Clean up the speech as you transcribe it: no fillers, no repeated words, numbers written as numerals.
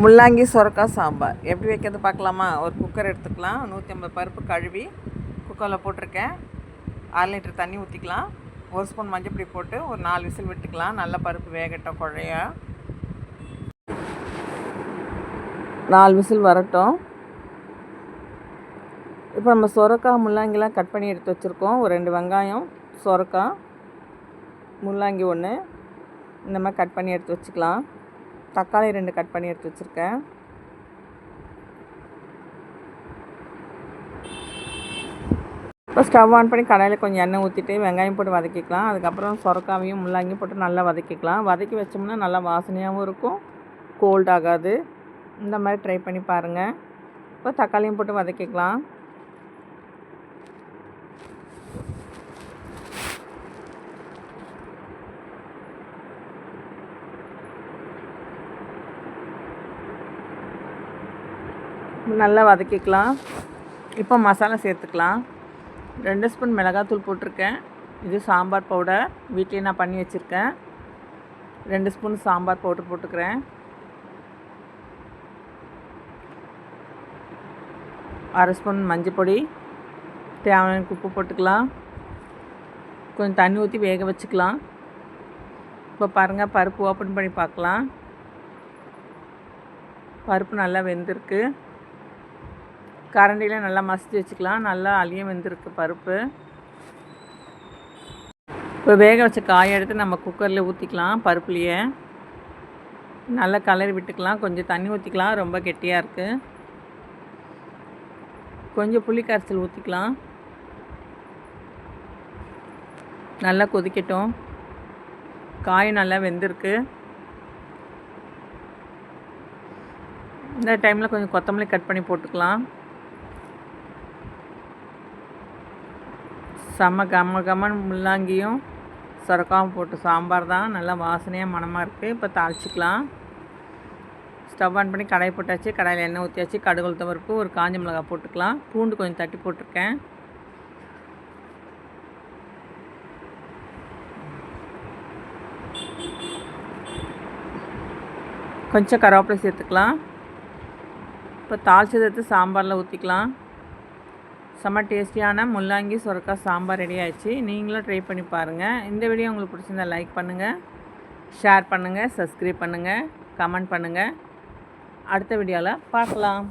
முள்ளங்கி சுரக்காய் சாம்பார் எப்படி வைக்கிறது பார்க்கலாமா? ஒரு குக்கர் எடுத்துக்கலாம். 150 பருப்பு கழுவி குக்கரில் போட்டிருக்கேன். 1/2 லிட்டர் தண்ணி ஊற்றிக்கலாம். 1 ஸ்பூன் மஞ்சப்பொடி போட்டு ஒரு 4 விசில் விட்டுக்கலாம். நல்லா பருப்பு வேகட்டும். குழையா 4 விசில் வரட்டும். இப்போ நம்ம சுரக்காய் முள்ளங்கிலாம் கட் பண்ணி எடுத்து வச்சுருக்கோம். ஒரு 2 வெங்காயம், சுரக்காய், முள்ளங்கி 1 இந்த மாதிரி கட் பண்ணி எடுத்து வச்சுக்கலாம். தக்காளி 2 கட் பண்ணி எடுத்து வச்சுருக்கேன். இப்போ ஸ்டவ் ஆன் பண்ணி கடாயில் கொஞ்சம் எண்ணெய் ஊற்றிட்டு வெங்காயம் போட்டு வதக்கிக்கலாம். அதுக்கப்புறம் சுரக்காவையும் முள்ளங்கியும் போட்டு நல்லா வதக்கிக்கலாம். வதக்கி வச்சோம்னா நல்லா வாசனையாகவும் இருக்கும், கோல்ட் ஆகாது. இந்த மாதிரி ட்ரை பண்ணி பாருங்கள். இப்போ தக்காளியும் போட்டு வதக்கிக்கலாம். நல்லா வதக்கிக்கலாம். இப்போ மசாலா சேர்த்துக்கலாம். 2 ஸ்பூன் மிளகாத்தூள் போட்டிருக்கேன். இது சாம்பார் பவுடர், வீட்டிலே நான் பண்ணி வச்சுருக்கேன். 2 ஸ்பூன் சாம்பார் பவுடர் போட்டுக்கிறேன். 1/2 ஸ்பூன் மஞ்சள் பொடி, தேவையான உப்பு போட்டுக்கலாம். கொஞ்சம் தண்ணி ஊற்றி வேக வச்சுக்கலாம். இப்போ பாருங்கள், பருப்பு ஓப்பன் பண்ணி பார்க்கலாம். பருப்பு நல்லா வெந்திருக்கு. கரண்டியில் நல்லா மசிச்சு வச்சுக்கலாம். நல்லா அழியம் வெந்திருக்கு பருப்பு. இப்போ வேக வச்ச காயை எடுத்து நம்ம குக்கரில் ஊற்றிக்கலாம். பருப்புலையே நல்லா கலரி விட்டுக்கலாம். கொஞ்சம் தண்ணி ஊற்றிக்கலாம், ரொம்ப கெட்டியாக இருக்குது. கொஞ்சம் புளி கரைசல் ஊற்றிக்கலாம். நல்லா கொதிக்கட்டும். காய் நல்லா வெந்திருக்கு. இந்த டைமில் கொஞ்சம் கொத்தமல்லி கட் பண்ணி போட்டுக்கலாம். செம்ம கமகமன் முள்ளங்கியும் சுரக்காவும் போட்டு சாம்பார் தான். நல்லா வாசனையாக மணமாக இருக்குது. இப்போ தாளிச்சிக்கலாம். ஸ்டவ் ஆன் பண்ணி கடாய் போட்டாச்சு. கடாயில் எண்ணெய் ஊற்றியாச்சு. கடுகு உளுத்தம் பருப்பு, ஒரு காஞ்ச மிளகாய் போட்டுக்கலாம். பூண்டு கொஞ்சம் தட்டி போட்டிருக்கேன். கொஞ்சம் கருவேப்பிலை சேர்த்துக்கலாம். இப்போ தாளிச்சதை எடுத்து சாம்பாரில் ஊற்றிக்கலாம். செம்ம டேஸ்டியான முள்ளங்கி சுரக்காய் சாம்பார் ரெடி ஆயிடுச்சு. நீங்களும் ட்ரை பண்ணி பாருங்கள். இந்த வீடியோ உங்களுக்கு பிடிச்சிருந்தா லைக் பண்ணுங்கள், ஷேர் பண்ணுங்கள், சப்ஸ்கிரைப் பண்ணுங்கள், கமெண்ட் பண்ணுங்கள். அடுத்த வீடியோவில் பார்க்கலாம்.